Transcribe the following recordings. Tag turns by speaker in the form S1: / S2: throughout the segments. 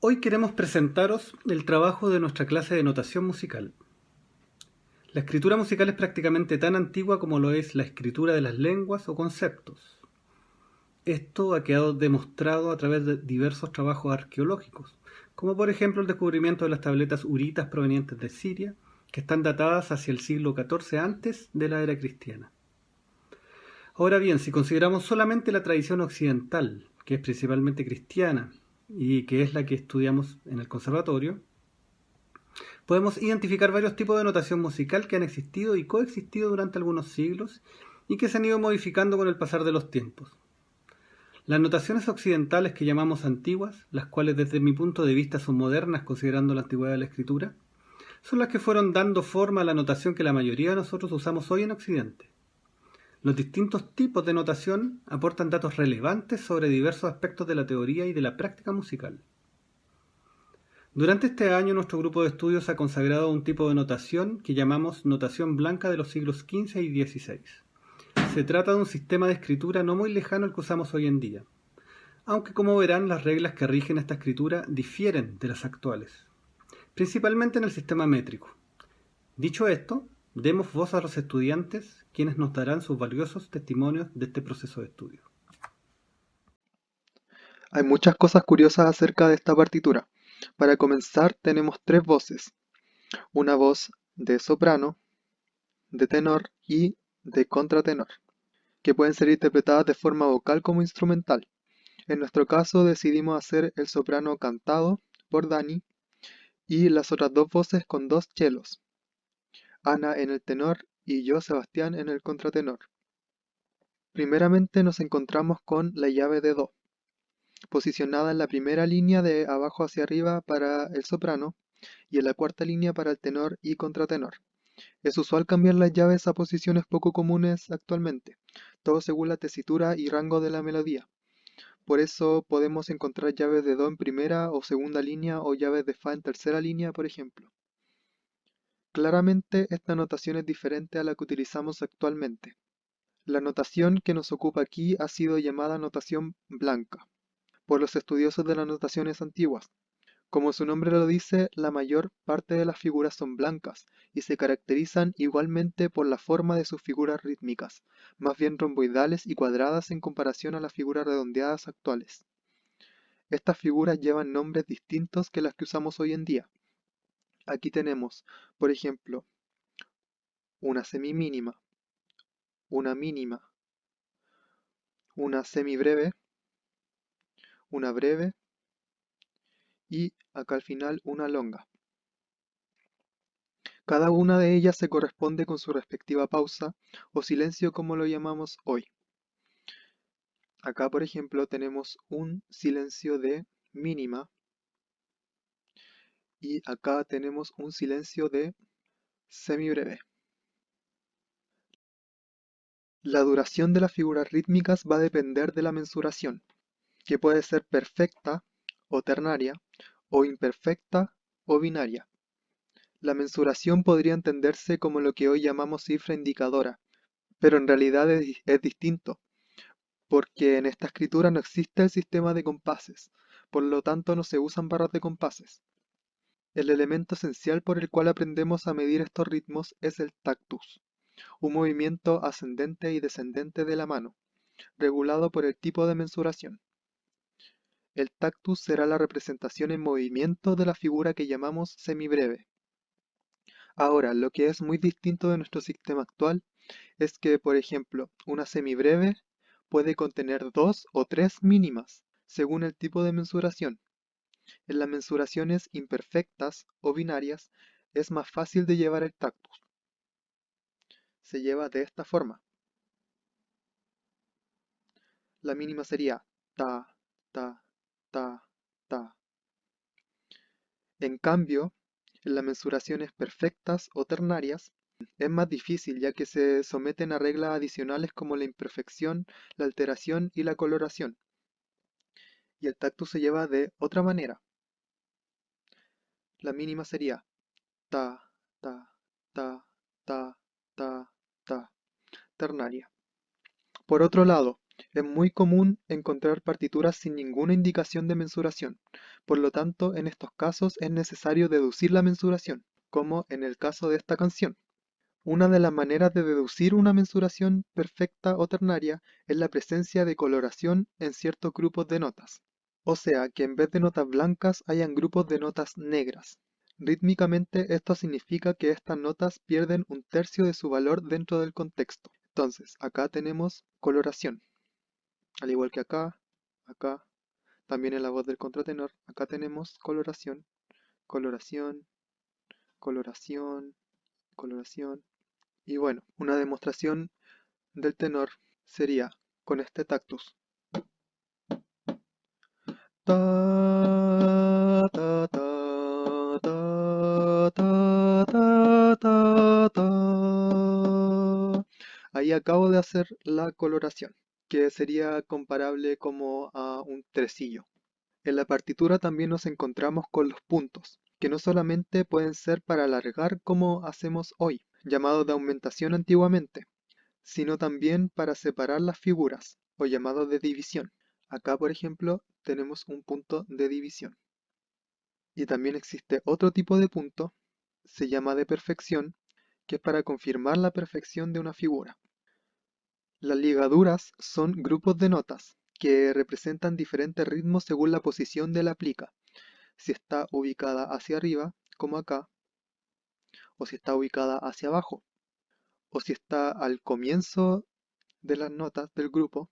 S1: Hoy queremos presentaros el trabajo de nuestra clase de notación musical. La escritura musical es prácticamente tan antigua como lo es la escritura de las lenguas o conceptos. Esto ha quedado demostrado a través de diversos trabajos arqueológicos, como por ejemplo el descubrimiento de las tabletas uritas provenientes de Siria, que están datadas hacia el siglo XIV antes de la era cristiana. Ahora bien, si consideramos solamente la tradición occidental, que es principalmente cristiana y que es la que estudiamos en el conservatorio, podemos identificar varios tipos de notación musical que han existido y coexistido durante algunos siglos y que se han ido modificando con el pasar de los tiempos. Las notaciones occidentales que llamamos antiguas, las cuales desde mi punto de vista son modernas considerando la antigüedad de la escritura, son las que fueron dando forma a la notación que la mayoría de nosotros usamos hoy en Occidente. Los distintos tipos de notación aportan datos relevantes sobre diversos aspectos de la teoría y de la práctica musical. Durante este año nuestro grupo de estudios ha consagrado un tipo de notación que llamamos notación blanca de los siglos XV y XVI. Se trata de un sistema de escritura no muy lejano al que usamos hoy en día, aunque como verán las reglas que rigen esta escritura difieren de las actuales, principalmente en el sistema métrico. Dicho esto, demos voz a los estudiantes, quienes nos darán sus valiosos testimonios de este proceso de estudio.
S2: Hay muchas cosas curiosas acerca de esta partitura. Para comenzar, tenemos tres voces, una voz de soprano, de tenor y de contratenor, que pueden ser interpretadas de forma vocal como instrumental. En nuestro caso decidimos hacer el soprano cantado por Dani y las otras dos voces con dos chelos, Ana en el tenor y yo, Sebastián, en el contratenor. Primeramente nos encontramos con la llave de Do, posicionada en la primera línea de abajo hacia arriba para el soprano y en la cuarta línea para el tenor y contratenor. Es usual cambiar las llaves a posiciones poco comunes actualmente, todo según la tesitura y rango de la melodía. Por eso podemos encontrar llaves de Do en primera o segunda línea o llaves de Fa en tercera línea, por ejemplo. Claramente esta notación es diferente a la que utilizamos actualmente. La notación que nos ocupa aquí ha sido llamada notación blanca por los estudiosos de las notaciones antiguas. Como su nombre lo dice, la mayor parte de las figuras son blancas y se caracterizan igualmente por la forma de sus figuras rítmicas, más bien romboidales y cuadradas en comparación a las figuras redondeadas actuales. Estas figuras llevan nombres distintos que las que usamos hoy en día. Aquí tenemos, por ejemplo, una semimínima, una mínima, una semibreve, una breve y acá al final una longa. Cada una de ellas se corresponde con su respectiva pausa o silencio como lo llamamos hoy. Acá, por ejemplo, tenemos un silencio de mínima y acá tenemos un silencio de semibreve. La duración de las figuras rítmicas va a depender de la mensuración, que puede ser perfecta o ternaria, o imperfecta o binaria. La mensuración podría entenderse como lo que hoy llamamos cifra indicadora, pero en realidad es distinto, porque en esta escritura no existe el sistema de compases, por lo tanto no se usan barras de compases. El elemento esencial por el cual aprendemos a medir estos ritmos es el tactus, un movimiento ascendente y descendente de la mano, regulado por el tipo de mensuración. El tactus será la representación en movimiento de la figura que llamamos semibreve. Ahora, lo que es muy distinto de nuestro sistema actual es que, por ejemplo, una semibreve puede contener dos o tres mínimas, según el tipo de mensuración. En las mensuraciones imperfectas o binarias es más fácil de llevar el tactus. Se lleva de esta forma. La mínima sería ta, ta, ta, ta. En cambio, en las mensuraciones perfectas o ternarias es más difícil ya que se someten a reglas adicionales como la imperfección, la alteración y la coloración. Y el tactus se lleva de otra manera. La mínima sería ta, ta, ta, ta, ta, ta, ternaria. Por otro lado, es muy común encontrar partituras sin ninguna indicación de mensuración. Por lo tanto, en estos casos es necesario deducir la mensuración, como en el caso de esta canción. Una de las maneras de deducir una mensuración perfecta o ternaria es la presencia de coloración en ciertos grupos de notas. O sea, que en vez de notas blancas hayan grupos de notas negras. Rítmicamente esto significa que estas notas pierden un tercio de su valor dentro del contexto. Entonces, acá tenemos coloración, al igual que acá, también en la voz del contratenor, acá tenemos coloración, coloración, coloración, coloración. Y bueno, una demostración del tenor sería con este tactus. Ta, ta, ta, ta, ta, ta, ta, ta. Ahí acabo de hacer la coloración, que sería comparable como a un tresillo. En la partitura también nos encontramos con los puntos, que no solamente pueden ser para alargar como hacemos hoy, llamados de aumentación antiguamente, sino también para separar las figuras, o llamados de división. Acá, por ejemplo, tenemos un punto de división. Y también existe otro tipo de punto, se llama de perfección, que es para confirmar la perfección de una figura. Las ligaduras son grupos de notas que representan diferentes ritmos según la posición de la plica, si está ubicada hacia arriba, como acá, o si está ubicada hacia abajo, o si está al comienzo de las notas del grupo,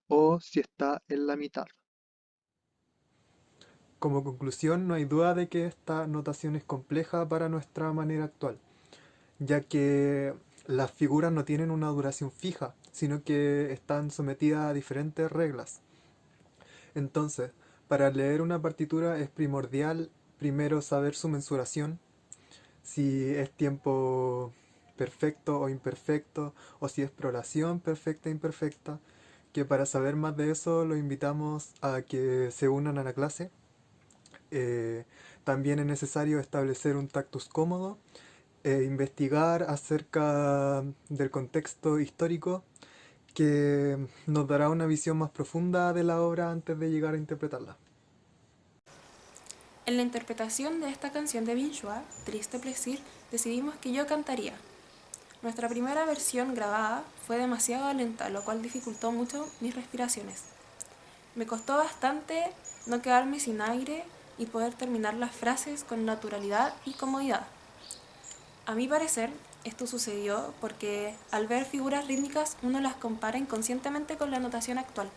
S2: o si está en la mitad. Como conclusión, no hay duda de que esta notación es compleja para nuestra manera actual, ya que las figuras no tienen una duración fija, sino que están sometidas a diferentes reglas. Entonces, para leer una partitura es primordial primero saber su mensuración, si es tiempo perfecto o imperfecto, o si es prolación perfecta e imperfecta, que para saber más de eso los invitamos a que se unan a la clase. Eh, También es necesario establecer un tactus cómodo, investigar acerca del contexto histórico que nos dará una visión más profunda de la obra antes de llegar a interpretarla.
S3: En la interpretación de esta canción de Binchois, Triste Plaisir, decidimos que yo cantaría. Nuestra primera versión grabada fue demasiado lenta, lo cual dificultó mucho mis respiraciones. Me costó bastante no quedarme sin aire y poder terminar las frases con naturalidad y comodidad. A mi parecer, esto sucedió porque al ver figuras rítmicas uno las compara inconscientemente con la notación actual.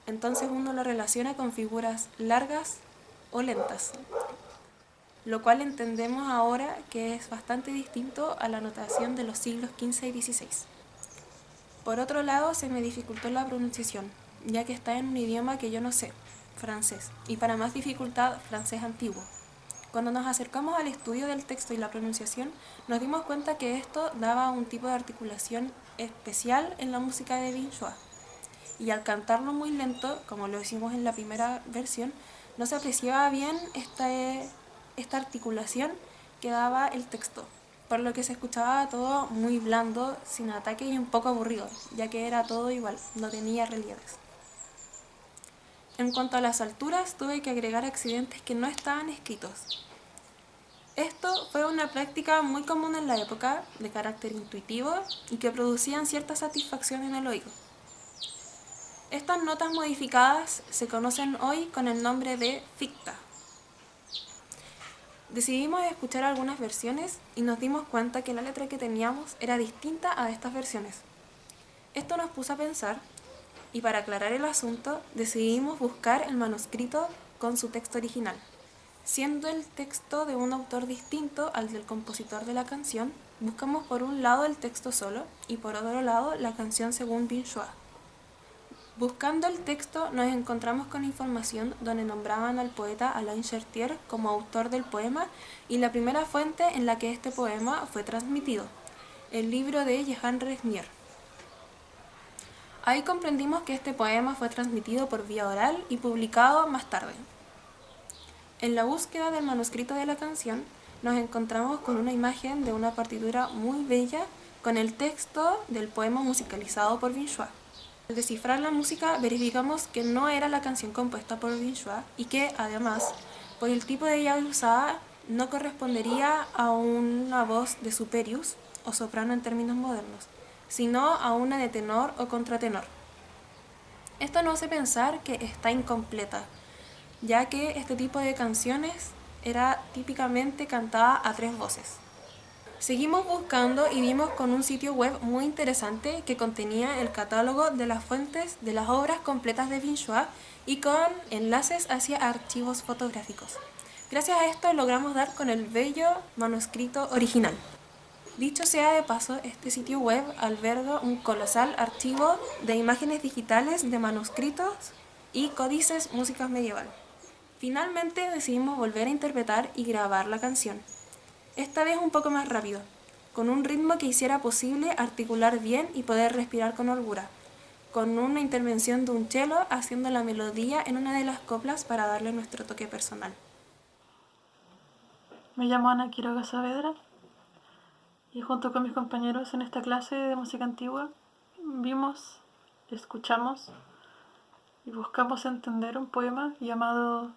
S3: Entonces uno lo relaciona con figuras largas o lentas, lo cual entendemos ahora que es bastante distinto a la notación de los siglos XV y XVI. Por otro lado, se me dificultó la pronunciación, ya que está en un idioma que yo no sé, francés, y para más dificultad, francés antiguo. Cuando nos acercamos al estudio del texto y la pronunciación, nos dimos cuenta que esto daba un tipo de articulación especial en la música de Binchois. Y al cantarlo muy lento, como lo hicimos en la primera versión, no se apreciaba bien esta articulación que daba el texto, por lo que se escuchaba todo muy blando, sin ataque y un poco aburrido, ya que era todo igual, no tenía relieves. En cuanto a las alturas, tuve que agregar accidentes que no estaban escritos. Esto fue una práctica muy común en la época, de carácter intuitivo y que producían cierta satisfacción en el oído. Estas notas modificadas se conocen hoy con el nombre de ficta. Decidimos escuchar algunas versiones y nos dimos cuenta que la letra que teníamos era distinta a estas versiones. Esto nos puso a pensar y para aclarar el asunto decidimos buscar el manuscrito con su texto original. Siendo el texto de un autor distinto al del compositor de la canción, buscamos por un lado el texto solo y por otro lado la canción según Binchois. Buscando el texto nos encontramos con información donde nombraban al poeta Alain Chartier como autor del poema y la primera fuente en la que este poema fue transmitido, el libro de Jehan Regnier. Ahí comprendimos que este poema fue transmitido por vía oral y publicado más tarde. En la búsqueda del manuscrito de la canción nos encontramos con una imagen de una partitura muy bella con el texto del poema musicalizado por Binchois. Al descifrar la música verificamos que no era la canción compuesta por Binchois y que, además, por el tipo de llave usada, no correspondería a una voz de superius o soprano en términos modernos, sino a una de tenor o contratenor. Esto nos hace pensar que está incompleta, ya que este tipo de canciones era típicamente cantada a 3 voces. Seguimos buscando y dimos con un sitio web muy interesante que contenía el catálogo de las fuentes de las obras completas de Binchois y con enlaces hacia archivos fotográficos. Gracias a esto logramos dar con el bello manuscrito original. Dicho sea de paso, este sitio web alberga un colosal archivo de imágenes digitales de manuscritos y códices música medieval. Finalmente decidimos volver a interpretar y grabar la canción, esta vez un poco más rápido, con un ritmo que hiciera posible articular bien y poder respirar con holgura, con una intervención de un cello haciendo la melodía en una de las coplas para darle nuestro toque personal.
S4: Me llamo Ana Quiroga Saavedra y junto con mis compañeros en esta clase de música antigua vimos, escuchamos y buscamos entender un poema llamado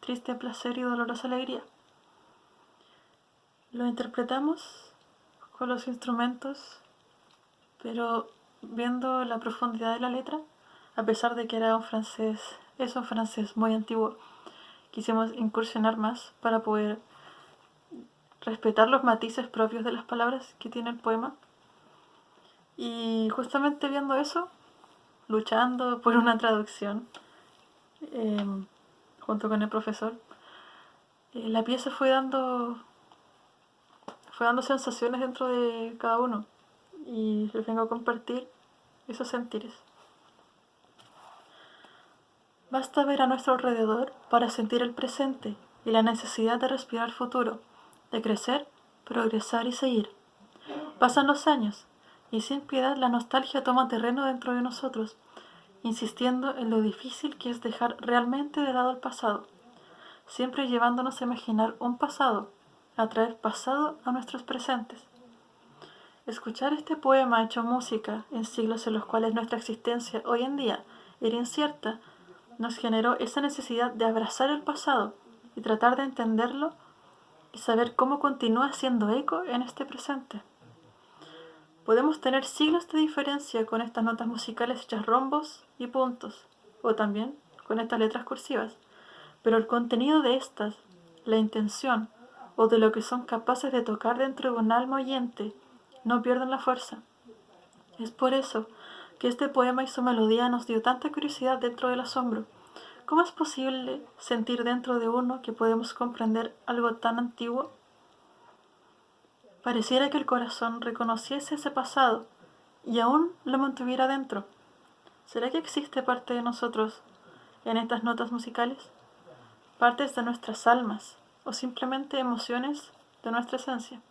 S4: Triste placer y dolorosa alegría. Lo interpretamos con los instrumentos, pero viendo la profundidad de la letra, a pesar de que era un francés muy antiguo, quisimos incursionar más para poder respetar los matices propios de las palabras que tiene el poema. Y justamente viendo eso, luchando por una traducción, junto con el profesor, la pieza fue dando sensaciones dentro de cada uno y les vengo a compartir esos sentires. Basta ver a nuestro alrededor para sentir el presente y la necesidad de respirar futuro, de crecer, progresar y seguir. Pasan los años y sin piedad la nostalgia toma terreno dentro de nosotros, insistiendo en lo difícil que es dejar realmente de lado el pasado, siempre llevándonos a imaginar un pasado, a traer pasado a nuestros presentes. Escuchar este poema hecho música en siglos en los cuales nuestra existencia hoy en día era incierta, nos generó esa necesidad de abrazar el pasado y tratar de entenderlo y saber cómo continúa haciendo eco en este presente. Podemos tener siglos de diferencia con estas notas musicales hechas rombos y puntos, o también con estas letras cursivas, pero el contenido de estas, la intención o de lo que son capaces de tocar dentro de un alma oyente, no pierden la fuerza. Es por eso que este poema y su melodía nos dio tanta curiosidad dentro del asombro. ¿Cómo es posible sentir dentro de uno que podemos comprender algo tan antiguo? Pareciera que el corazón reconociese ese pasado y aún lo mantuviera dentro. ¿Será que existe parte de nosotros en estas notas musicales? Partes de nuestras almas o simplemente emociones de nuestra esencia.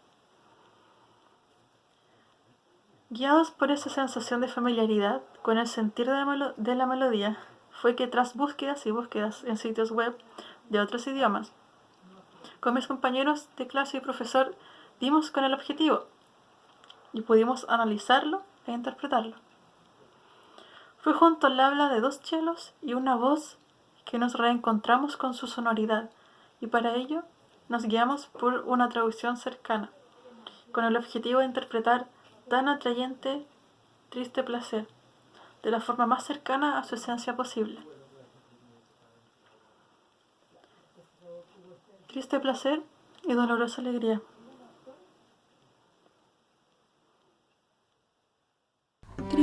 S4: Guiados por esa sensación de familiaridad con el sentir de la melodía, fue que tras búsquedas y búsquedas en sitios web de otros idiomas, con mis compañeros de clase y profesor dimos con el objetivo y pudimos analizarlo e interpretarlo. Fue junto al habla de 2 chelos y una voz que nos reencontramos con su sonoridad y para ello nos guiamos por una traducción cercana, con el objetivo de interpretar tan atrayente triste placer, de la forma más cercana a su esencia posible. Triste placer y dolorosa alegría.
S5: Por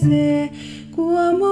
S5: se, como